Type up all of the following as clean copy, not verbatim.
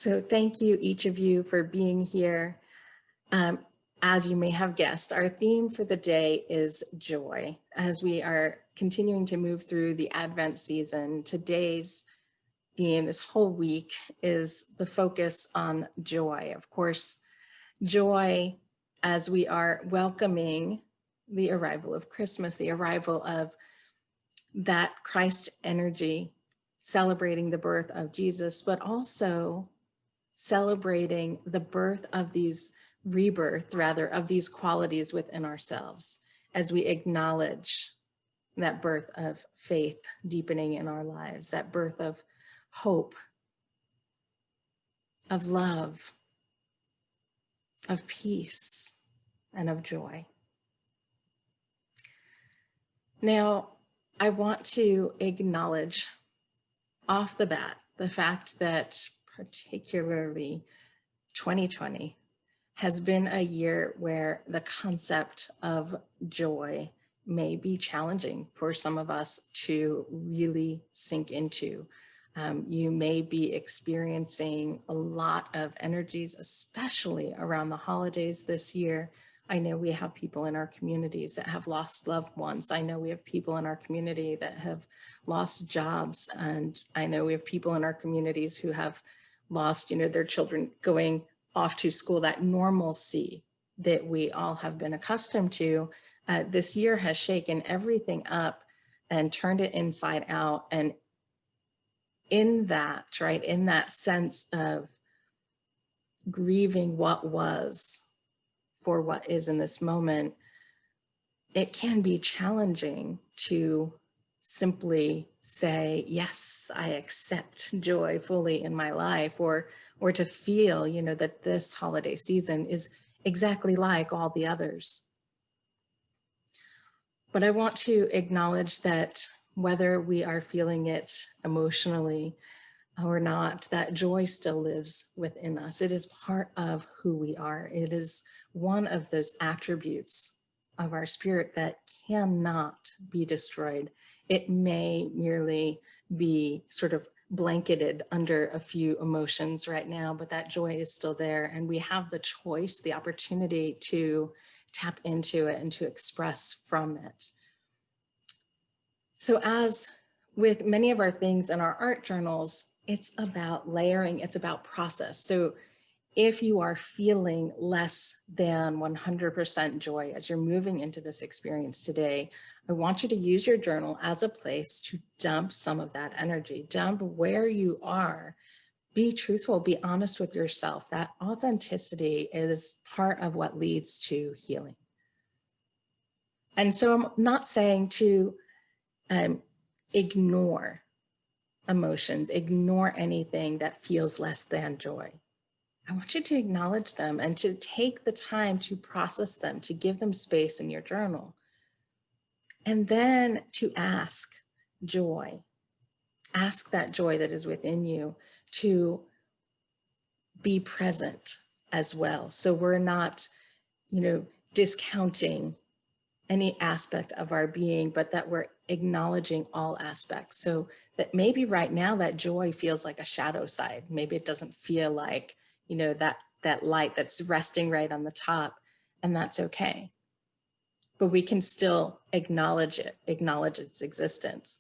So thank you, each of you, for being here. Um, as you may have guessed, our theme for the day is joy. As we are continuing to move through the Advent season, today's theme this whole week is the focus on joy. Of course, joy as we are welcoming the arrival of Christmas, the arrival of that Christ energy, celebrating the birth of Jesus, but also celebrating the birth of these rebirth, rather, of these qualities within ourselves as we acknowledge that birth of faith deepening in our lives, that birth of hope, of love, of peace, and of joy. Now, I want to acknowledge off the bat the fact that particularly 2020 has been a year where the concept of joy may be challenging for some of us to really sink into. You may be experiencing a lot of energies, especially around the holidays this year. I know we have people in our communities that have lost loved ones. I know we have people in our community that have lost jobs. And I know we have people in our communities who have lost, their children going off to school, that normalcy that we all have been accustomed to. This year has shaken everything up and turned it inside out. And in that, right, in that sense of grieving what was for what is in this moment, it can be challenging to simply say, yes, I accept joy fully in my life, or to feel, that this holiday season is exactly like all the others. But I want to acknowledge that whether we are feeling it emotionally or not, that joy still lives within us. It is part of who we are. It is one of those attributes of our spirit that cannot be destroyed. It may merely be sort of blanketed under a few emotions right now, but that joy is still there. And we have the choice, the opportunity to tap into it and to express from it. So as with many of our things in our art journals, it's about layering, it's about process. So if you are feeling less than 100% joy as you're moving into this experience today, I want you to use your journal as a place to dump some of that energy, dump where you are. Be truthful, be honest with yourself. That authenticity is part of what leads to healing. And so I'm not saying to ignore emotions, ignore anything that feels less than joy. I want you to acknowledge them and to take the time to process them, to give them space in your journal. And then to ask joy, ask that joy that is within you to be present as well. So we're not, discounting any aspect of our being, but that we're acknowledging all aspects. So that maybe right now that joy feels like a shadow side. Maybe it doesn't feel like, that light that's resting right on the top, and that's okay. But we can still acknowledge it, acknowledge its existence.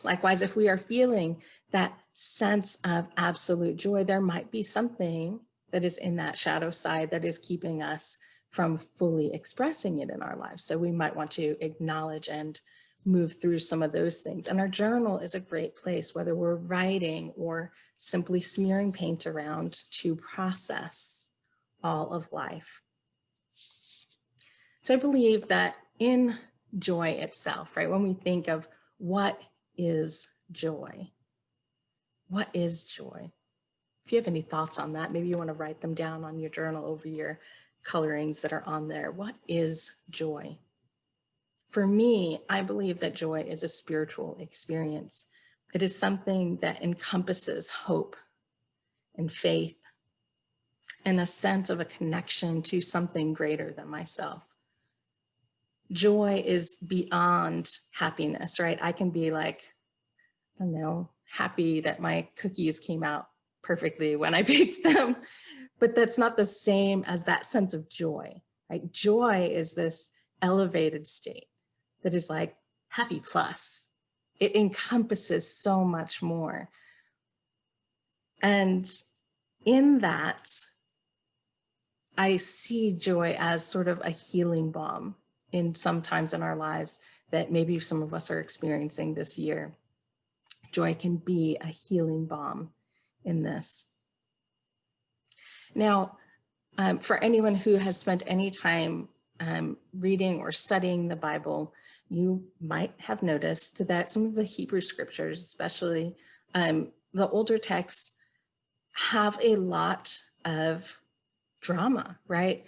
Likewise, if we are feeling that sense of absolute joy, there might be something that is in that shadow side that is keeping us from fully expressing it in our lives. So we might want to acknowledge and move through some of those things. And our journal is a great place, whether we're writing or simply smearing paint around, to process all of life. So I believe that in joy itself, right, when we think of what is joy, what is joy? If you have any thoughts on that, maybe you want to write them down on your journal over your colorings that are on there. What is joy? For me, I believe that joy is a spiritual experience. It is something that encompasses hope and faith and a sense of a connection to something greater than myself. Joy is beyond happiness, right? I can be like, I don't know, happy that my cookies came out perfectly when I baked them, but that's not the same as that sense of joy, right? Joy is this elevated state that is like happy plus. It encompasses so much more. And in that, I see joy as sort of a healing balm in sometimes in our lives that maybe some of us are experiencing this year. Joy can be a healing balm in this. Now, for anyone who has spent any time reading or studying the Bible, you might have noticed that some of the Hebrew scriptures, especially the older texts, have a lot of drama, right?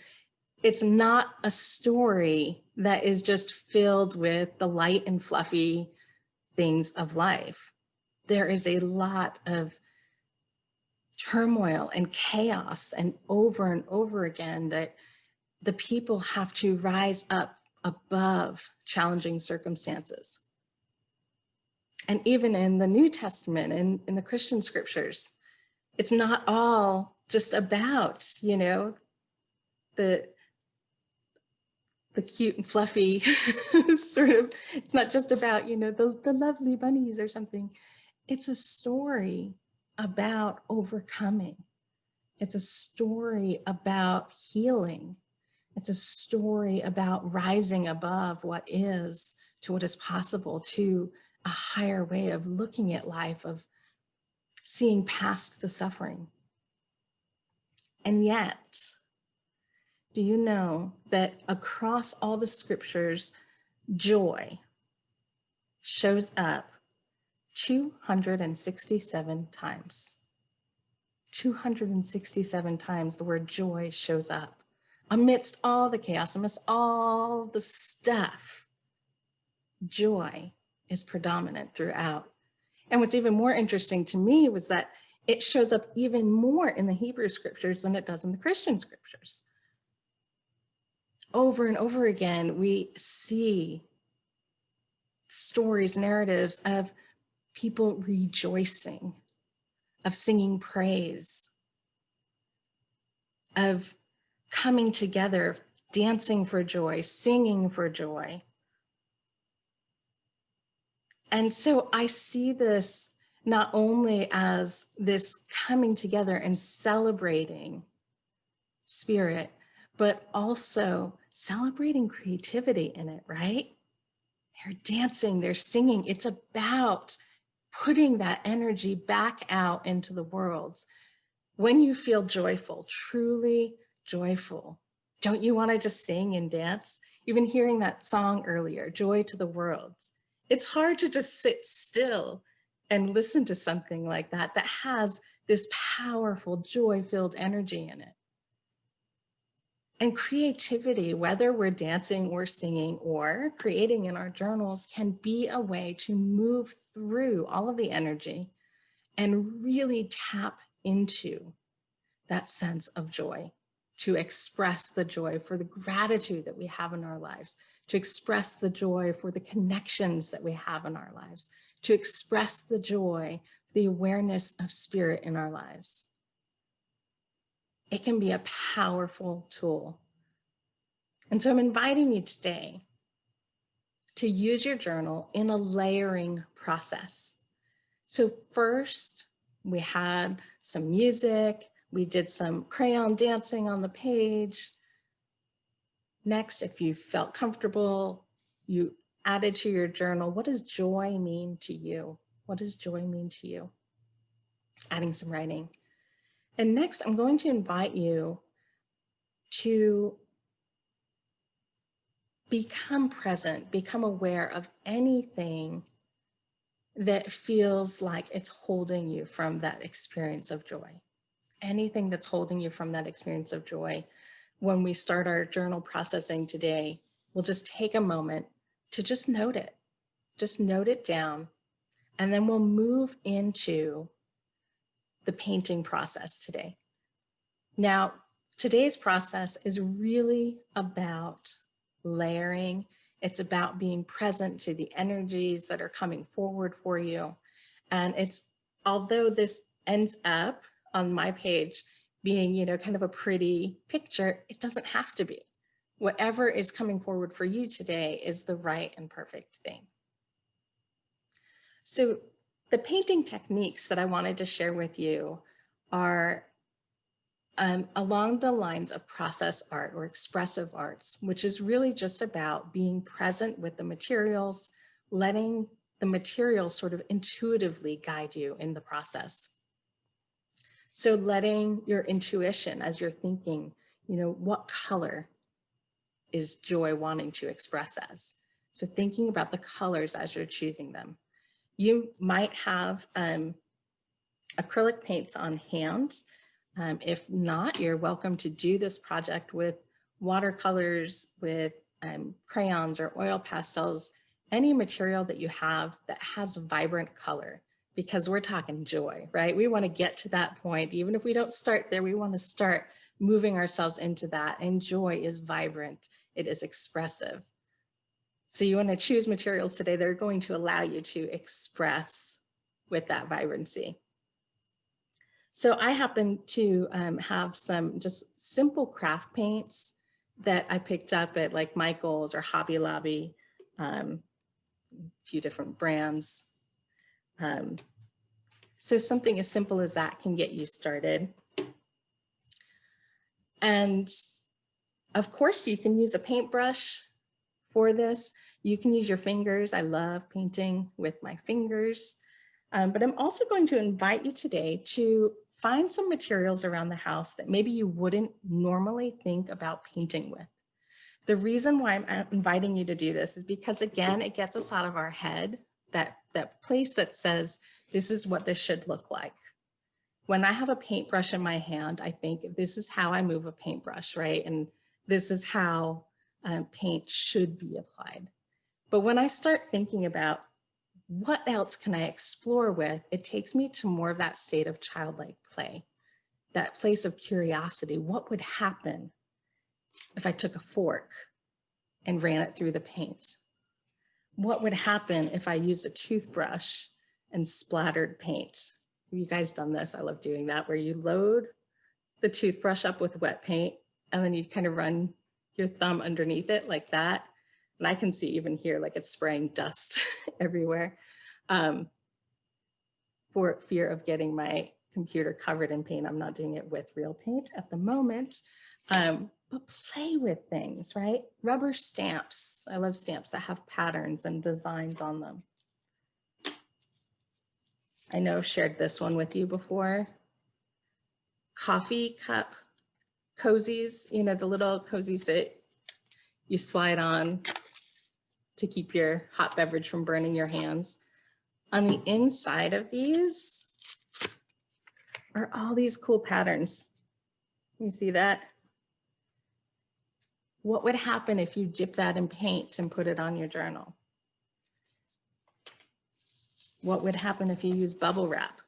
It's not a story that is just filled with the light and fluffy things of life. There is a lot of turmoil and chaos, and over again that the people have to rise up above challenging circumstances. And even in the New Testament and in the Christian scriptures, it's not all just about, you know, the cute and fluffy sort of, it's not just about, you know, the lovely bunnies or something. It's a story about overcoming. It's a story about healing. It's a story about rising above what is to what is possible, to a higher way of looking at life, of seeing past the suffering. And yet, do you know that across all the scriptures, joy shows up 267 times? 267 times the word joy shows up. Amidst all the chaos, amidst all the stuff, joy is predominant throughout. And what's even more interesting to me was that it shows up even more in the Hebrew scriptures than it does in the Christian scriptures. Over and over again, we see stories, narratives of people rejoicing, of singing praise, of coming together, dancing for joy, singing for joy. And so I see this not only as this coming together and celebrating spirit, but also celebrating creativity in it, right? They're dancing, they're singing. It's about putting that energy back out into the world. When you feel joyful, truly joyful, don't you want to just sing and dance? Even hearing that song earlier, Joy to the World. It's hard to just sit still and listen to something like that that has this powerful, joy-filled energy in it. And creativity, whether we're dancing or singing or creating in our journals, can be a way to move through all of the energy and really tap into that sense of joy, to express the joy for the gratitude that we have in our lives, to express the joy for the connections that we have in our lives, to express the joy, the awareness of spirit in our lives. It can be a powerful tool. And so I'm inviting you today to use your journal in a layering process. So first, we had some music, we did some crayon dancing on the page. Next, if you felt comfortable, you added to your journal, what does joy mean to you? What does joy mean to you? Adding some writing. And next, I'm going to invite you to become present, become aware of anything that feels like it's holding you from that experience of joy. Anything that's holding you from that experience of joy. When we start our journal processing today, we'll just take a moment to just note it down, and then we'll move into the painting process today. Now, today's process is really about layering. It's about being present to the energies that are coming forward for you. And it's, although this ends up on my page being, kind of a pretty picture. It doesn't have to be. Whatever is coming forward for you today is the right and perfect thing. So the painting techniques that I wanted to share with you are along the lines of process art or expressive arts, which is really just about being present with the materials, letting the materials sort of intuitively guide you in the process. So letting your intuition as you're thinking, what color is joy wanting to express as? So thinking about the colors as you're choosing them. You might have acrylic paints on hand. If not, you're welcome to do this project with watercolors, with crayons or oil pastels, any material that you have that has vibrant color, because we're talking joy, right? We want to get to that point. Even if we don't start there, we want to start moving ourselves into that. And joy is vibrant. It is expressive. So you want to choose materials today that are going to allow you to express with that vibrancy. So I happen to have some just simple craft paints that I picked up at like Michael's or Hobby Lobby, a few different brands. So something as simple as that can get you started. And of course, you can use a paintbrush for this. You can use your fingers. I love painting with my fingers. But I'm also going to invite you today to find some materials around the house that maybe you wouldn't normally think about painting with. The reason why I'm inviting you to do this is because, again, it gets us out of our head, that place that says, this is what this should look like. When I have a paintbrush in my hand, I think this is how I move a paintbrush, right? And this is how paint should be applied. But when I start thinking about what else can I explore with, it takes me to more of that state of childlike play, that place of curiosity. What would happen if I took a fork and ran it through the paint? What would happen if I used a toothbrush and splattered paint? Have you guys done this? I love doing that, where you load the toothbrush up with wet paint and then you kind of run your thumb underneath it like that. And I can see even here, like it's spraying dust everywhere, for fear of getting my computer covered in paint. I'm not doing it with real paint at the moment, but play with things, right? Rubber stamps. I love stamps that have patterns and designs on them. I know I've shared this one with you before. Coffee cup cozies, the little cozies that you slide on to keep your hot beverage from burning your hands. On the inside of these are all these cool patterns. You see that? What would happen if you dip that in paint and put it on your journal? What would happen if you use bubble wrap?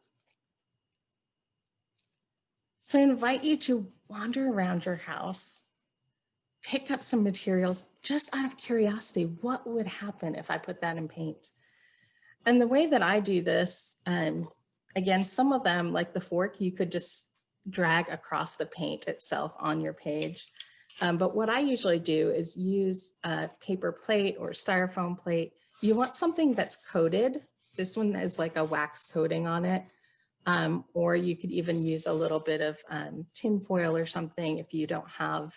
So I invite you to wander around your house, pick up some materials just out of curiosity. What would happen if I put that in paint? And the way that I do this, again, some of them, like the fork, you could just drag across the paint itself on your page. But what I usually do is use a paper plate or styrofoam plate. You want something that's coated. This one is like a wax coating on it. Or you could even use a little bit of tin foil or something if you don't have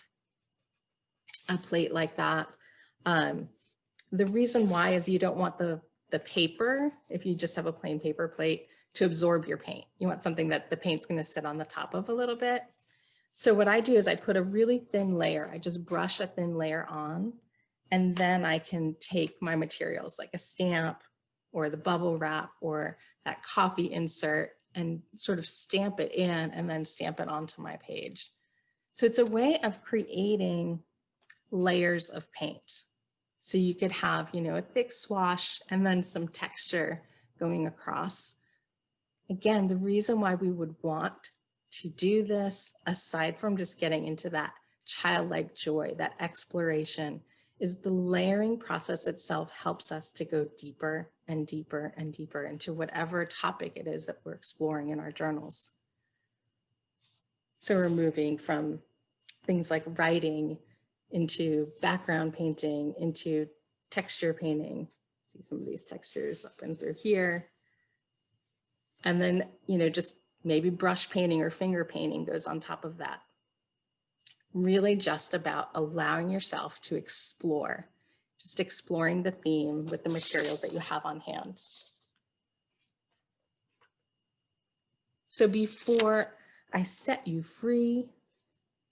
a plate like that. The reason why is you don't want the paper, if you just have a plain paper plate, to absorb your paint. You want something that the paint's going to sit on the top of a little bit. So what I do is I put a really thin layer. I just brush a thin layer on, and then I can take my materials like a stamp or the bubble wrap or that coffee insert and sort of stamp it in and then stamp it onto my page. So it's a way of creating layers of paint. So you could have, a thick swash and then some texture going across. Again, the reason why we would want to do this, aside from just getting into that childlike joy, that exploration, is the layering process itself helps us to go deeper and deeper and deeper into whatever topic it is that we're exploring in our journals. So we're moving from things like writing into background painting, into texture painting. See some of these textures up and through here. And then, just maybe brush painting or finger painting goes on top of that. Really just about allowing yourself to explore, just exploring the theme with the materials that you have on hand. So before I set you free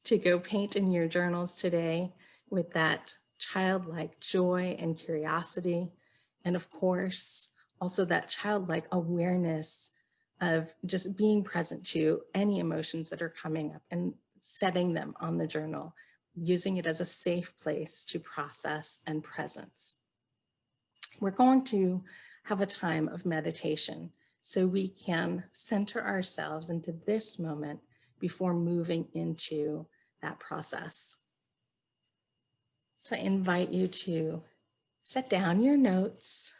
to go paint in your journals today with that childlike joy and curiosity, and of course, also that childlike awareness of just being present to any emotions that are coming up and setting them on the journal, using it as a safe place to process and presence. We're going to have a time of meditation so we can center ourselves into this moment before moving into that process. So I invite you to set down your notes,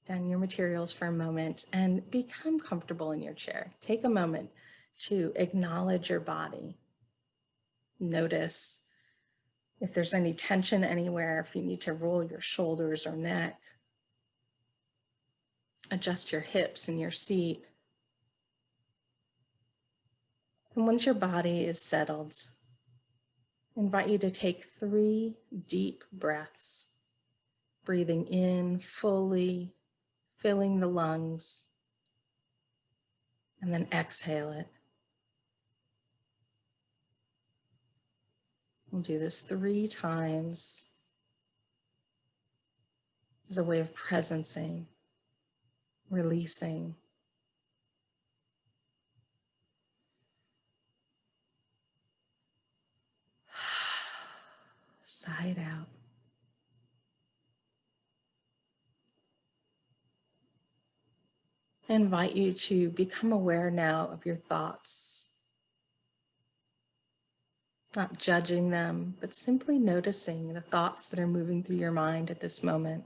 down your materials for a moment, and become comfortable in your chair. Take a moment to acknowledge your body. Notice if there's any tension anywhere, if you need to roll your shoulders or neck. Adjust your hips in your seat. And once your body is settled, I invite you to take 3 deep breaths, breathing in fully, filling the lungs, and then exhale it. We'll do this 3 times as a way of presencing, releasing. Sigh it out. I invite you to become aware now of your thoughts, not judging them, but simply noticing the thoughts that are moving through your mind at this moment.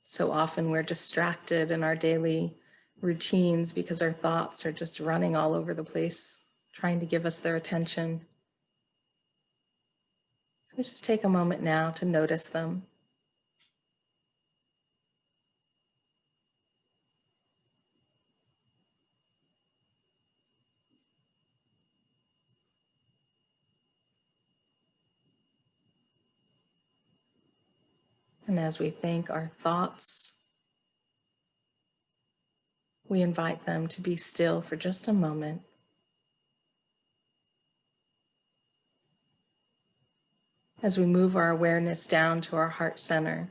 So often we're distracted in our daily routines because our thoughts are just running all over the place, trying to give us their attention. So just take a moment now to notice them. And as we thank our thoughts, we invite them to be still for just a moment. As we move our awareness down to our heart center,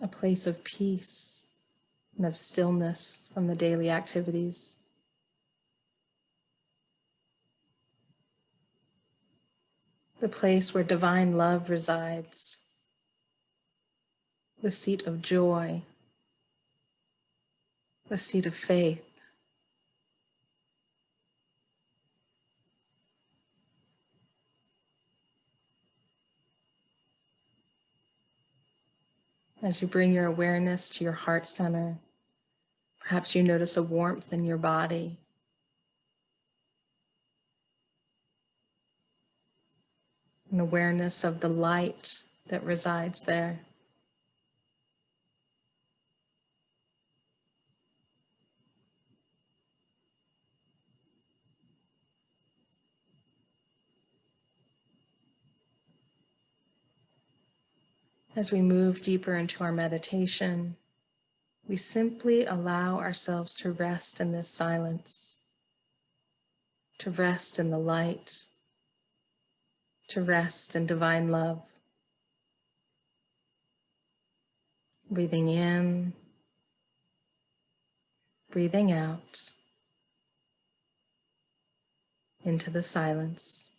a place of peace and of stillness from the daily activities. The place where divine love resides, the seat of joy, the seat of faith. As you bring your awareness to your heart center, perhaps you notice a warmth in your body. An awareness of the light that resides there. As we move deeper into our meditation, we simply allow ourselves to rest in this silence, to rest in the light, to rest in divine love. Breathing in, breathing out into the silence.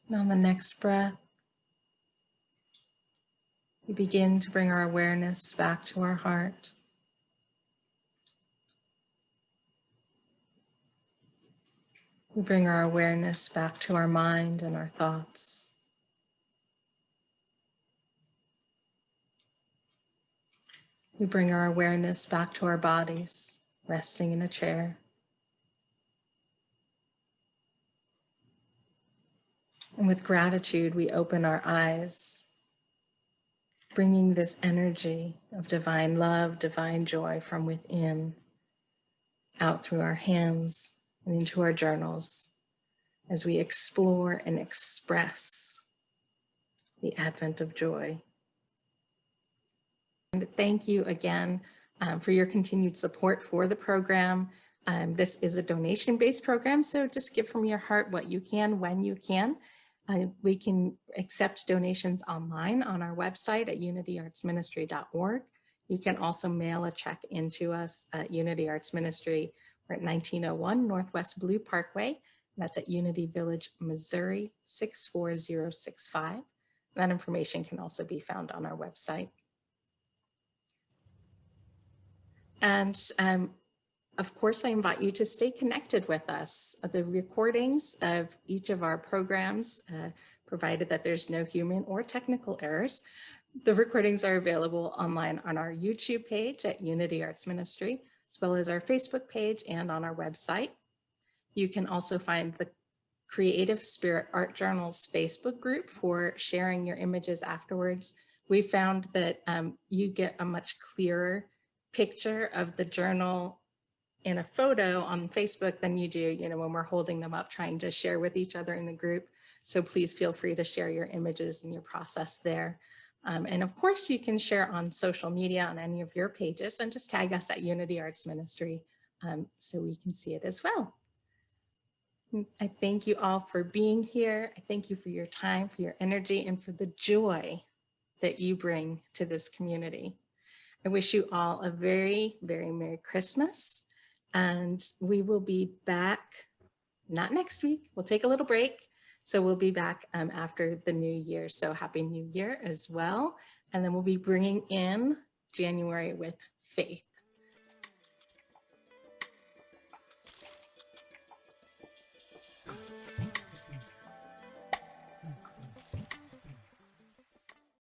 And on the next breath, we begin to bring our awareness back to our heart. We bring our awareness back to our mind and our thoughts. We bring our awareness back to our bodies, resting in a chair. And with gratitude, we open our eyes, bringing this energy of divine love, divine joy from within, out through our hands and into our journals as we explore and express the advent of joy. And thank you again for your continued support for the program. This is a donation-based program, so just give from your heart what you can, when you can. We can accept donations online on our website at unityartsministry.org. You can also mail a check into us at Unity Arts Ministry. We're at 1901 Northwest Blue Parkway. That's at Unity Village, Missouri, 64065. That information can also be found on our website. And of course, I invite you to stay connected with us. The recordings of each of our programs, provided that there's no human or technical errors, the recordings are available online on our YouTube page at Unity Arts Ministry, as well as our Facebook page and on our website. You can also find the Creative Spirit Art Journal's Facebook group for sharing your images afterwards. We found that you get a much clearer picture of the journal in a photo on Facebook than you do, when we're holding them up, trying to share with each other in the group. So please feel free to share your images and your process there. And of course, you can share on social media on any of your pages and just tag us at Unity Arts Ministry so we can see it as well. I thank you all for being here. I thank you for your time, for your energy, and for the joy that you bring to this community. I wish you all a very, very Merry Christmas. And we will be back, not next week, we'll take a little break. So we'll be back after the new year. So Happy New Year as well. And then we'll be bringing in January with faith.